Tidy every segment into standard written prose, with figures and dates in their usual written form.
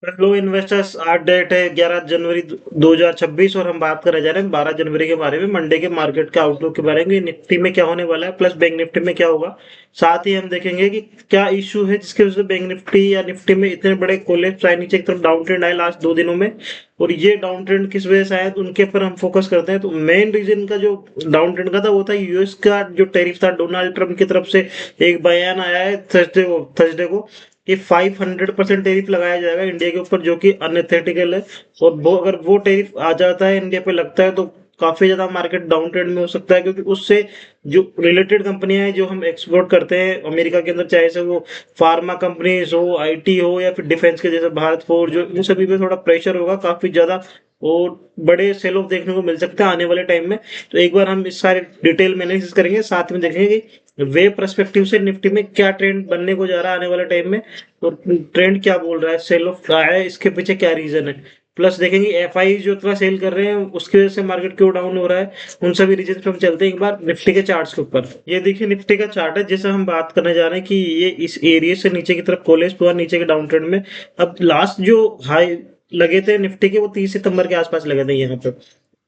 Hello investors, आज date है 11 जनवरी 2026 और हम बात करने जा रहे हैं 12 जनवरी के बारे में, मंडे के मार्केट के आउटलुक के बारे में, निफ्टी में क्या होने वाला है प्लस बैंक निफ्टी में क्या होगा। साथ ही हम देखेंगे कि क्या इश्यू है जिसकी वजह से बैंक निफ्टी या निफ्टी में इतने बड़े कोलेप्स आए, नीचे की तरफ डाउन ट्रेंड आए लास्ट 2 दिनों में, और ये डाउन ट्रेंड किस वजह से आया तो उनके ऊपर हम फोकस करते हैं। तो मेन रीजन का जो डाउन ट्रेंड का था वो था यूएस का जो टैरिफ था, डोनाल्ड ट्रम्प की तरफ से एक बयान आया है थर्सडे को कि 500% टैरिफ लगाया जाएगा इंडिया के ऊपर, जो कि अनएथिकल है। और वो अगर वो टैरिफ आ जाता है इंडिया पे लगता है तो काफी ज्यादा मार्केट डाउन ट्रेंड में हो सकता है, क्योंकि उससे जो रिलेटेड कंपनियां हैं जो हम एक्सपोर्ट करते हैं अमेरिका के अंदर, चाहे से वो फार्मा कंपनीज हो, आईटी हो, या फिर डिफेंस के जैसे भारत फोर्ज, जो इन सभी पे थोड़ा प्रेशर होगा काफी ज्यादा, और बड़े सेल ऑफ देखने को मिल सकते हैं आने वाले टाइम में। तो एक बार हम इस सारे डिटेल में एनालिसिस करेंगे, साथ में देखेंगे कि वे पर्सपेक्टिव से निफ्टी में क्या ट्रेंड बनने को जा रहा है आने वाले टाइम में, और ट्रेंड क्या बोल रहा है, सेल ऑफ का है, इसके पीछे क्या रीजन है। प्लस देखेंगे एफआई जो इतना सेल कर रहे हैं उसकी वजह से मार्केट क्यों डाउन हो रहा है। उन सभी रीजन पे हम चलते हैं एक बार निफ्टी के चार्ट्स के ऊपर। ये देखिए निफ्टी का चार्ट है, जैसे हम बात करने जा रहे हैं कि ये इस एरिया से नीचे की तरफ कोलेप्स हुआ, नीचे के डाउन ट्रेंड में। अब लास्ट जो हाई लगे थे निफ्टी के वो 30 सितंबर के आसपास लगे थे यहाँ पे।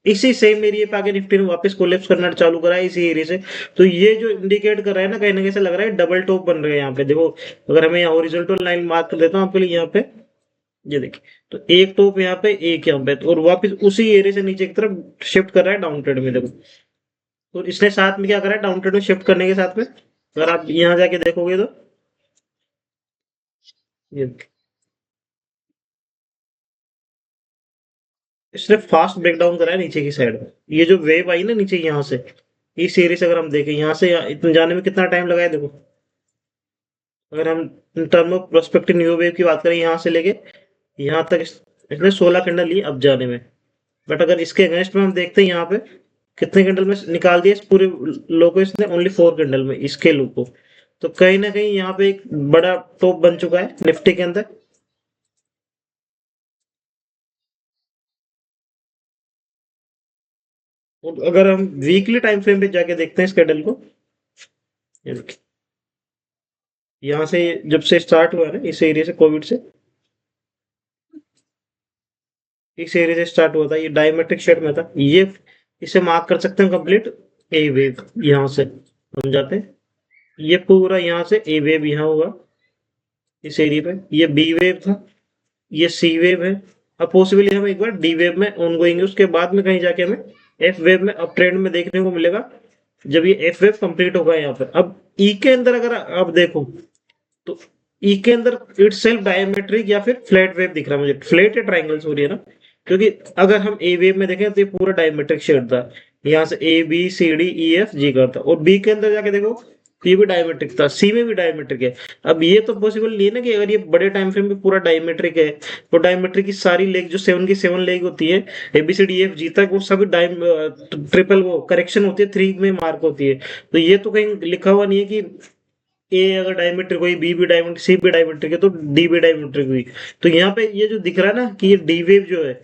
इसी सेम एरिया पे आके निफ्टी ने वापस कोलेप्स करना चालू करा है इसी एरिया से। तो ये जो इंडिकेट कर रहा है ना, कहीं ना कहीं से लग रहा है डबल टॉप बन रहे हैं यहाँ पे। देखो अगर हमें यहाँ हॉरिजॉन्टल लाइन मार्क कर देता हूँ आपके लिए यहाँ पे, ये देखिए, तो एक टॉप यहाँ पे, एक यहाँ पे, और वापस उसी एरिया से नीचे की तरफ शिफ्ट कर रहा है डाउन ट्रेंड में। देखो तो इसने साथ में क्या करा है, डाउन ट्रेंड में शिफ्ट करने के साथ में अगर आप यहाँ जाके देखोगे तो ये इसने फास्ट ब्रेकडाउन करा है नीचे की साइड में। ये जो वेव आई ना नीचे यहाँ से, इस एरिया से अगर हम देखें यहाँ से इतने जाने में कितना टाइम लगा है देखो। अगर हम in term of prospective new wave की बात करें, यहाँ से लेके यहाँ तक इसने 16 कैंडल लिए अब जाने में। बट अगर इसके अगेंस्ट में हम देखते हैं यहाँ पे कितने कैंडल में निकाल दिया इस पूरे लो को इसने, ओनली 4 कैंडल में इसके लो को। तो कहीं ना कहीं यहाँ पे एक बड़ा टॉप बन चुका है निफ्टी के अंदर। और अगर हम वीकली टाइम फ्रेम पे जाके देखते हैं इस कैंडल को, ये देखिए यहाँ से जब से स्टार्ट हुआ है ना इस एरिया से, कोविड से इस एरिया से स्टार्ट हुआ था, ये डायमेट्रिक शेड में था ये। इसे मार्क कर सकते हैं कंप्लीट ए वेव। यहाँ से हम जाते हैं, ये पूरा यहाँ से ए वेव यहाँ हुआ इस एरिया पे, ये बी वेव था, ये सी वेव है। अब पॉसिबली हम एक बार डी वेव में ऑन गोएंगे, उसके बाद में कहीं जाके हमें एफ वेव में अप ट्रेंड में देखने को मिलेगा, जब ये एफ वेव कंप्लीट होगा यहाँ पर। अब ई के अंदर अगर आप देखो तो ई के अंदर इट सेल्फ डायमेट्रिक या फिर फ्लैट वेव दिख रहा है मुझे, फ्लैट या ट्राइंगल्स हो रही है ना, क्योंकि अगर हम ए वेव में देखें तो ये पूरा डायमेट्रिक शेड था, यहाँ से A B C D E F G का था, और बी के अंदर जाके देखो तो ये भी डायमेट्रिक था, सी में भी डायमेट्रिक है। अब ये तो पॉसिबल नहीं है ना कि अगर ये बड़े टाइम फ्रेम में पूरा डायमेट्रिक है तो डायमेट्रिक की सारी लेग जो 7 की 7 लेग होती है A B C D F G तक, वो सभी डाइम ट्रिपल वो करेक्शन होती है, 3 में मार्क होती है। तो ये तो कहीं लिखा हुआ नहीं है कि ए अगर डायमेट्रिक हुई, बी भी डायमेट्रिक, सी भी डायमेट्रिक है तो डी भी डायमेट्रिक हुई। तो यहाँ पे ये जो दिख रहा है ना कि ये डी वेव जो है,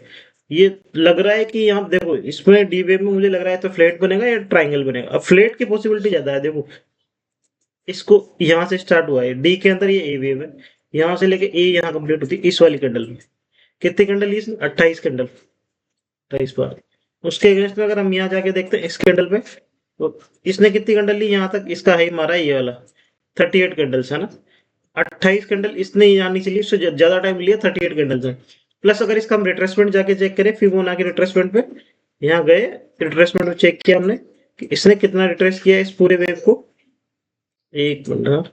ये लग रहा है कि यहाँ देखो इसमें डी वेव में मुझे लग रहा है तो फ्लैट बनेगा या ट्राइंगल बनेगा। अब फ्लैट की पॉसिबिलिटी ज्यादा है, देखो इसको यहाँ से स्टार्ट हुआ है डी के अंदर, ये ए वेव है, यहाँ से लेके ए यहाँ कंप्लीट होती है इस वाली कैंडल में। कितनी कैंडल ली इसने, 28 कैंडल, 28 बार। उसके अगेंस्ट में अगर हम यहाँ जाके देखते हैं इस कैंडल पे, तो इसने कितनी कैंडल ली यहाँ तक, इसका हाई मारा है ये वाला 38 कैंडल्स है ना। 28 कैंडल इसने यहाँ नीचे ली, उससे ज्यादा टाइम लिया 38 कैंडल्स है। प्लस अगर इसका हम रिट्रेसमेंट जाके चेक करें फिबोनाची रिट्रेसमेंट पे, यहाँ गए रिट्रेसमेंट में चेक किया हमने कि इसने कितना रिट्रेस किया इस पूरे वेव को। एक मिनट,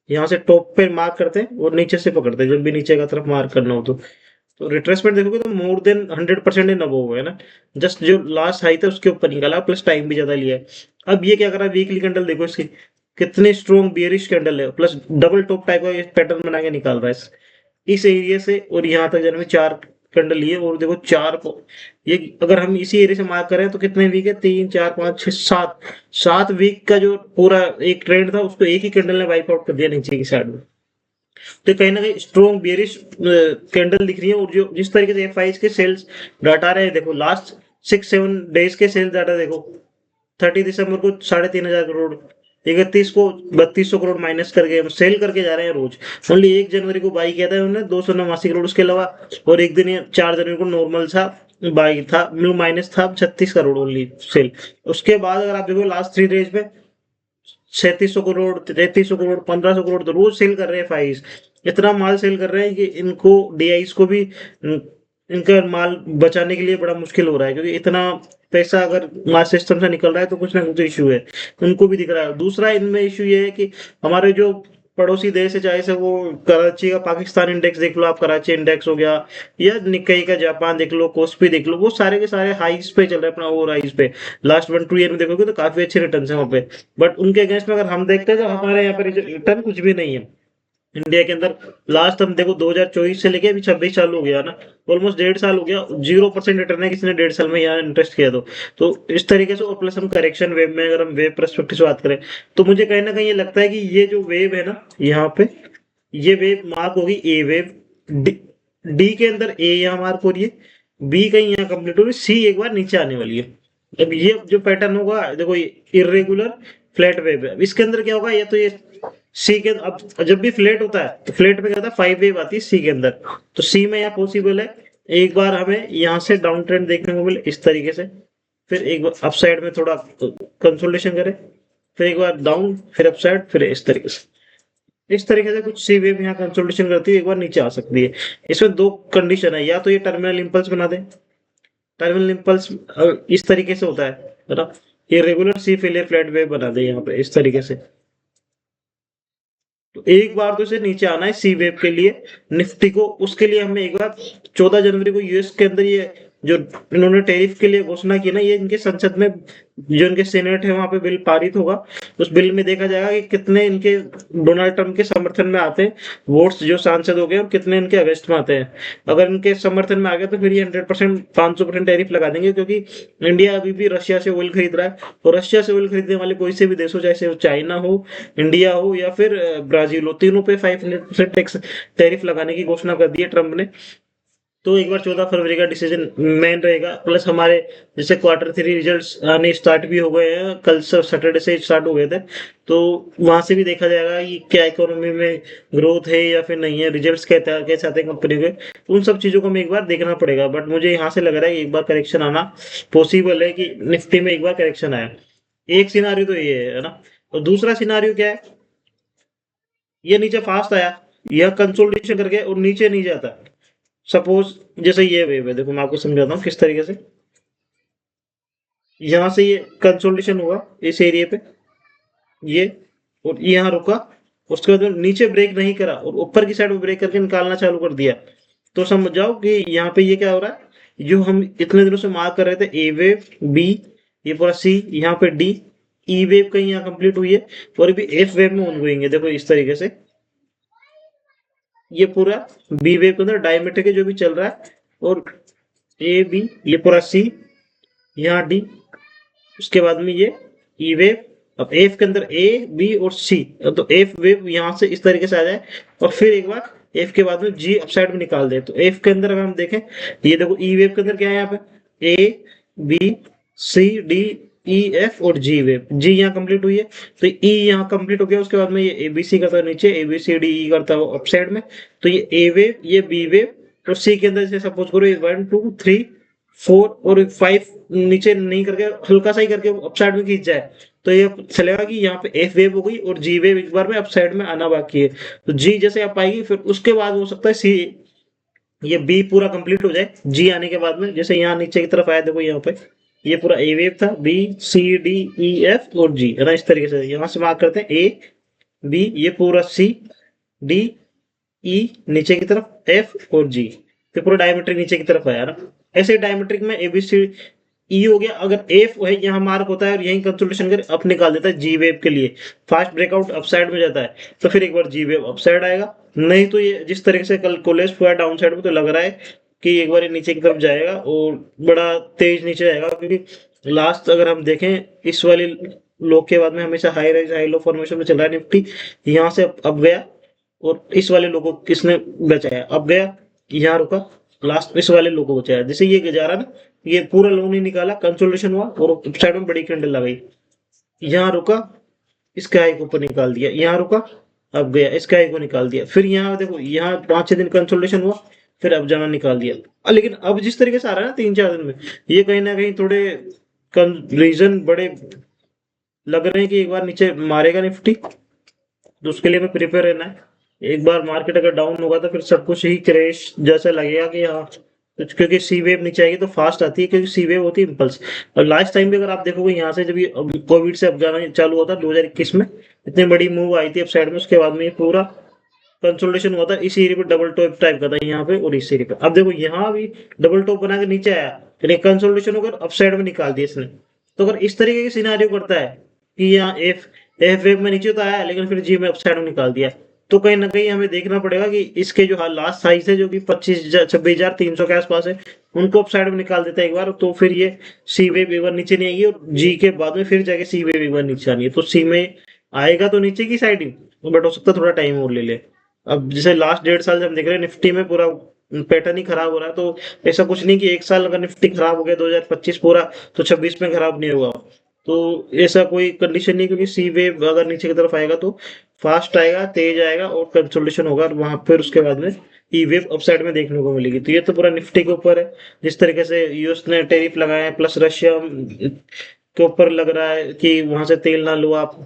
यहाँ से टॉप पे मार्क करते हैं और नीचे से पकड़ते हैं जब भी नीचे का तरफ मार्क करना हो तो रिट्रेसमेंट देखोगे तो मोर देन 100% इन अबव है ना। जस्ट जो लास्ट हाई था उसके ऊपर निकाला, प्लस टाइम भी ज्यादा लिया है। अब ये क्या कर रहा है, वीकली कैंडल देखो इसकी कितनी स्ट्रॉन्ग बियरिश कैंडल है, प्लस डबल टॉप टाइप का पैटर्न बना के निकाल रहा है इस एरिया से, और यहाँ तक जाने में 4 कैंडल लिए। और देखो चार को ये अगर हम इसी एरिया से मार्क करें तो कितने वीक है, 3 4 5 6 7, 7 वीक का जो पूरा एक ट्रेंड था उसको एक ही कैंडल ने वाइप आउट कर दिया नीचे की साइड में। तो कहीं ना कहीं स्ट्रॉन्ग बेरिश कैंडल दिख रही है। और जो जिस तरीके से एफ के सेल्स डाटा रहे, देखो लास्ट 6 7 डेज के सेल्स डाटा देखो, 30 दिसंबर को 3,500 करोड़ 31 को 3200 करोड़ माइनस करके हम सेल करके जा रहे हैं रोज। ओनली 1 जनवरी को बाई किया था उन्होंने 289 करोड़, उसके अलावा और एक दिन 4 जनवरी को नॉर्मल था, बाई था, माइनस था 36 करोड़ ओनली सेल। उसके बाद अगर आप देखो लास्ट 3 डेज में 3700 करोड़, 3300 करोड़, 1500 करोड़ तो रोज सेल कर रहे हैं फाइज। इतना माल सेल कर रहे हैं कि इनको डीआईस को भी इनका माल बचाने के लिए बड़ा मुश्किल हो रहा है, क्योंकि इतना पैसा अगर मास सिस्टम से निकल रहा है तो कुछ ना कुछ इश्यू है, उनको भी दिख रहा है। दूसरा इनमें इश्यू ये है कि हमारे जो पड़ोसी देश है, चाहे से वो कराची का पाकिस्तान इंडेक्स देख लो आप, कराची इंडेक्स हो गया, या निक्केई का जापान देख लो, कोस्पी देख लो, वो सारे के सारे हाइस पे चल रहे हैं, अपना ओवर हाइस पे। लास्ट 1-2 ईयर में देखोगे तो काफी अच्छे रिटर्न है वहाँ पे। बट उनके अगेंस्ट में अगर हम देखते हैं तो हमारे यहाँ पे रिटर्न कुछ भी नहीं है इंडिया के अंदर। लास्ट हम देखो 2024 से लेके अभी 26 साल हो गया ना, ऑलमोस्ट 1.5 साल हो गया, 0% रिटर्न है किसी ने 1.5 साल में यहाँ इन्वेस्ट किया तो इस तरीके से। और प्लस हम करेक्शन वेव में, अगर हम वेव परस्पेक्टिव से बात करें तो मुझे कहीं ना कहीं ये लगता है कि ये जो वेव है ना यहाँ पे, ये वेव मार्क होगी ए वेव, डी के अंदर ए यहाँ मार्क हो रही है, बी कहीं यहाँ कंप्लीट हो रही है, सी एक बार नीचे आने वाली है। अब ये जो पैटर्न होगा देखो, इरेगुलर फ्लैट वेव है। अब इसके अंदर क्या होगा, ये तो ये सी के, अब जब भी फ्लैट होता है तो फ्लैट में क्या होता है, 5 वेव आती है सी के अंदर। तो सी में यहाँ पॉसिबल है एक बार हमें यहाँ से डाउन ट्रेंड देखने को मिले इस तरीके से, फिर एक बार अप साइड में थोड़ा कंसोलिडेशन करे, फिर एक बार डाउन, फिर अप साइड, फिर इस तरीके से। इस तरीके से कुछ सी वेव यहाँ कंसोलिडेशन करती है, एक बार नीचे आ सकती है। इसमें 2 कंडीशन है, या तो ये टर्मिनल इंपल्स बना दे, टर्मिनल इंपल्स इस तरीके से होता है ना, ये रेगुलर सी फेलियर फ्लैट वेव बना दे यहाँ पे इस तरीके से। तो एक बार तो इसे नीचे आना है सी वेव के लिए निफ्टी को, उसके लिए हमें एक बार 14 जनवरी को यूएस के अंदर ये जो इन्होंने टैरिफ के लिए घोषणा की ना, ये इनके संसद में जो इनके सेनेट है वहां पे बिल पारित होगा। उस बिल में देखा जाएगा कि कितने इनके डोनाल्ड ट्रंप के समर्थन में आते हैं वोट्स जो सांसद हो गए, और कितने इनके अगेंस्ट में आते हैं। अगर इनके समर्थन में आ गए तो फिर ये 100% 500% टैरिफ लगा देंगे, क्योंकि इंडिया अभी भी रशिया से ऑयल खरीद रहा है, और रशिया से ऑयल खरीदने वाले कोई से भी देश हो, चाहे चाइना हो, इंडिया हो या फिर ब्राजील हो, तीनों पे 500% टैक्स टैरिफ लगाने की घोषणा कर दी है ट्रंप ने। तो एक बार 14 फरवरी का डिसीजन मेन रहेगा। प्लस हमारे जैसे Q3 रिजल्ट्स आने स्टार्ट भी हो गए हैं, कल से सैटरडे से स्टार्ट हो गए थे, तो वहां से भी देखा जाएगा कि क्या इकोनॉमी में ग्रोथ है या फिर नहीं है, रिजल्ट्स कैसे आते हैं कंपनी के, तो उन सब चीजों को हमें एक बार देखना पड़ेगा। बट मुझे यहाँ से लग रहा है कि एक बार करेक्शन आना पॉसिबल है, कि निफ्टी में एक बार करेक्शन आया। एक सिनारियो तो ये है ना। और दूसरा सिनारियो क्या है, ये नीचे फास्ट आया, यह कंसोलिडेशन करके और नीचे नहीं जाता। सपोज जैसे ये वेव है, देखो मैं आपको समझाता हूँ किस तरीके से। यहां से ये कंसोलिडेशन हुआ इस एरिया पे, ये, और यहाँ रुका, उसके बाद नीचे ब्रेक नहीं करा और ऊपर की साइड में ब्रेक करके निकालना चालू कर दिया, तो समझ जाओ कि यहाँ पे ये क्या हो रहा है, जो हम इतने दिनों से मार्क कर रहे थे ए वेव, बी, ये पूरा सी, यहाँ पे डी, ई वेव कहीं यहाँ कंप्लीट हुई है, और भी एफ वेव में ऑनगोइंग है। देखो इस तरीके से ये पूरा बी वेव के अंदर डायमेट्रिक जो भी चल रहा है, और ए बी, ये पूरा सी, यहाँ डी, उसके बाद में ये ई वेव। अब एफ के अंदर ए बी और सी, तो एफ वेव यहाँ से इस तरीके से आ जाए, और फिर एक बार एफ के बाद में जी अपसाइड में निकाल दे। तो एफ के अंदर अगर हम देखें, ये देखो ई वेव के अंदर क्या है, यहाँ पे A B C D E F और जी वेव, जी यहाँ कंप्लीट हुई है, तो ई यहाँ कंप्लीट हो गया। उसके बाद में ये ए बी सी करता है नीचे, ए बी सी डी ई करता है अपसाइड में, तो ये ए वेव, ये बी वेव, और सी के अंदर जैसे सपोज करो 1 2 3 4 और 5 नीचे नहीं करके हल्का सा ही करके अपसाइड में खींच जाए, तो ये चलेगा कि यहाँ पे एफ वेव हो गई और जी वेव एक बार में अपसाइड में आना बाकी है। तो जी जैसे आप आएगी, फिर उसके बाद हो सकता है सी, ये बी पूरा कंप्लीट हो जाए जी आने के बाद में। जैसे यहाँ नीचे की तरफ आया, देखो यहाँ पे ये पूरा ए वेव था, B C D E F और जी, है ना। इस तरीके से यहाँ से मार्क करते हैं ए बी, ये पूरा सी डी ई नीचे की तरफ एफ और जी, तो पूरा डायमेट्रिक नीचे की तरफ आया ना। ऐसे डायमेट्रिक में एबीसी ई हो गया, अगर एफ है यहाँ मार्क होता है और यही कंसोलिडेशन कर अप निकाल देता है जी वेव के लिए, फास्ट ब्रेकआउट अपसाइड में जाता है, तो फिर एक बार जी वेव अपसाइड आएगा। नहीं तो ये जिस तरीके से कल कोलेज हुआ डाउन साइड में, तो लग रहा है कि एक बार ये नीचे की तरफ जाएगा और बड़ा तेज नीचे जाएगा, क्योंकि लास्ट अगर हम देखें इस वाली लो के बाद में हमेशा high rise high low formation में चल रहा है निफ्टी, यहाँ से अब गया और इस वाले लो को किसने बचाया, अब गया यहाँ रुका, लास्ट इस वाले लो को बचाया। जैसे ये जा रहा ना, ये पूरा लो नहीं निकाला, कंसोलिडेशन हुआ और साइड में बड़ी कैंडल लगाई, यहाँ रुका, इसके हाई को ऊपर निकाल दिया, यहाँ रुका, अब गया, इसके हाई को निकाल दिया, फिर यहाँ देखो यहाँ 5-6 दिन कंसोलिडेशन हुआ, फिर अब जाना निकाल दिया। लेकिन अब जिस तरीके से आ रहा है ना 3-4 दिन में, ये कहीं ना कहीं थोड़े रीजन बड़े लग रहे हैं कि एक बार नीचे मारेगा निफ्टी, तो उसके लिए हमें प्रिपेयर रहना है। एक बार मार्केट अगर डाउन होगा तो फिर सब कुछ ही क्रैश जैसा लगेगा कि हाँ, क्योंकि सी वेव नीचे आएगी तो फास्ट आती है, क्योंकि सी वेव होती है इम्पल्स। और लास्ट टाइम भी अगर आप देखोगे यहाँ से जब ये कोविड से अब जाना चालू हुआ था 2021 में, इतनी बड़ी मूव आई थी अप साइड में, उसके बाद में ये पूरा कंसोलिडेशन हुआ था इस एरिया पे, डबल टॉप टाइप का था यहाँ पे और इस एरिया पे। अब देखो यहाँ भी डबल टॉप बना के नीचे आया, फिर एक कंसोलिडेशन होकर अप साइड में निकाल दिया इसने। तो अगर इस तरीके की सिनारियो करता है कि यहाँ एफ एफ वेव में नीचे तो आया लेकिन फिर जी में अप साइड में निकाल दिया, तो कहीं ना कहीं हमें देखना पड़ेगा कि इसके जो लास्ट साइज है जो कि 26,300 के आसपास है, उनको अप साइड में निकाल देता है एक बार, तो फिर ये सी वेव एक बार नीचे नहीं आएगी और जी के बाद में फिर जाके सी वेव एक बार नीचे आनी है। तो सी में आएगा तो नीचे की साइड ही, बट हो सकता है थोड़ा टाइम और ले ले। अब जैसे लास्ट 1.5 साल से हम देख रहे हैं निफ्टी में पूरा पैटर्न ही खराब हो रहा है, तो ऐसा कुछ नहीं कि एक साल अगर निफ्टी खराब हो गया 2025 पूरा, तो 26 में खराब नहीं होगा। तो ऐसा कोई कंडीशन नहीं, क्योंकि सी वेव अगर नीचे की तरफ आएगा तो फास्ट आएगा, तेज आएगा और कंसोलिडेशन होगा, और वहां फिर उसके बाद में ई वेव अपसाइड में देखने को मिलेगी। तो ये तो पूरा निफ्टी के ऊपर है, जिस तरीके से यूएस ने टेरिफ लगाए हैं, प्लस रशिया के ऊपर लग रहा है कि वहां से तेल ना लो आप,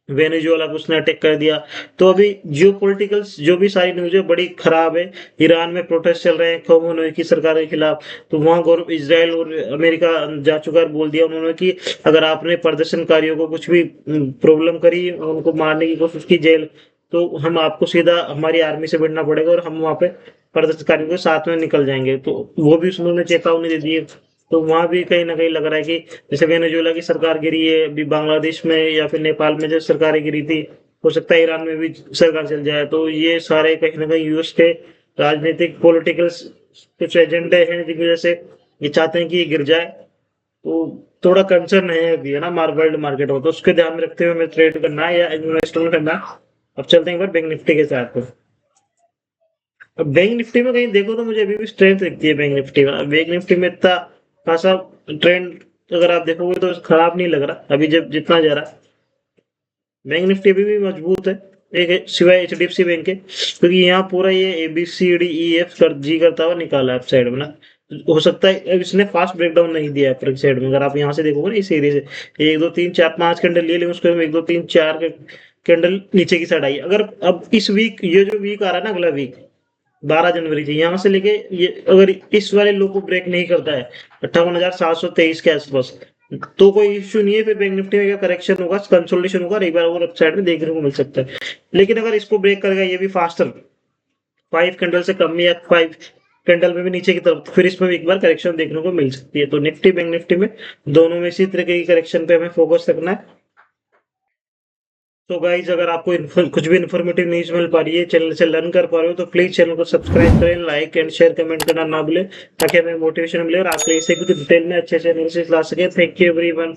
वेनेजुएला को उसने अटैक कर दिया। तो अभी जियो पोलिटिकल्स जो भी सारी न्यूज है बड़ी खराब है। ईरान में प्रोटेस्ट चल रहे हैं खमेनी की सरकार के खिलाफ, तो वहां गौरव इसराइल और अमेरिका जा चुका है, बोल दिया उन्होंने कि अगर आपने प्रदर्शनकारियों को कुछ भी प्रॉब्लम करी, उनको मारने की कोशिश की जेल, तो हम आपको सीधा हमारी आर्मी से भिड़ना पड़ेगा और हम वहां पे प्रदर्शनकारियों के साथ में निकल जाएंगे। तो वो भी उन्होंने चेतावनी दे दी है। तो वहां भी कहीं ना कहीं लग रहा है कि जैसे वेनेजुएला की सरकार गिरी है, अभी बांग्लादेश में या फिर नेपाल में जो सरकारें गिरी थी, हो सकता है ईरान में भी सरकार चल जाए। तो ये सारे कहीं ना कहीं यूएस के राजनीतिक पॉलिटिकल कुछ एजेंडे हैं जिनकी वजह से ये चाहते हैं कि ये गिर जाए। तो थोड़ा कंसर्न है अभी, है ना, वर्ल्ड मार्केट हो, तो उसके ध्यान में रखते हुए हमें ट्रेड करना है या इन्वेस्टमेंट करना है। अब चलते हैं एक बार बैंक निफ्टी के साथ। अब बैंक निफ्टी में कहीं देखो तो मुझे अभी भी स्ट्रेंथ दिखती है बैंक निफ्टी में। बैंक निफ्टी में इतना खासा ट्रेंड अगर आप देखोगे तो खराब नहीं लग रहा अभी, जब जितना जा रहा है बैंक निफ्टी अभी भी मजबूत है, एक सिवाय एचडीएफसी बैंक के, क्योंकि यहाँ पूरा ये ABCDEF कर जी करता हुआ निकाला है साइड में ना। हो सकता है अब इसने फास्ट ब्रेकडाउन नहीं दिया है साइड में, अगर आप यहाँ से देखोगे ना इस एरिया से 1 2 3 4 5 कैंडल लिए, लेकिन उसके 1 2 3 4 कैंडल नीचे की साइड आई। अगर अब इस वीक ये जो वीक आ रहा है ना, अगला वीक 12 जनवरी से यहाँ से लेके ये अगर इस वाले लो को ब्रेक नहीं करता है 58,723 के आसपास, तो कोई इश्यू नहीं है। फिर बैंक निफ्टी में क्या करेक्शन होगा, कंसोलिडेशन होगा, एक बार और अपसाइड में देखने को मिल सकता है। लेकिन अगर इसको ब्रेक करेगा ये भी फास्टर 5 कैंडल से कम या 5 कैंडल में भी नीचे की तरफ, तो फिर इसमें भी एक बार करेक्शन देखने को मिल सकती है। तो निफ्टी बैंक निफ्टी में दोनों में इसी तरीके की करेक्शन पे हमें फोकस रखना है। तो गाइज अगर आपको कुछ भी इन्फॉर्मेटिव न्यूज मिल पा रही है, चैनल से लर्न कर पा रहे हो, तो प्लीज चैनल को सब्सक्राइब करें, लाइक एंड शेयर कमेंट करना ना भूलें, ताकि हमें मोटिवेशन मिले और आपके इसे कुछ डिटेल में अच्छे से एनालिसिस ला सके। Thank you everyone.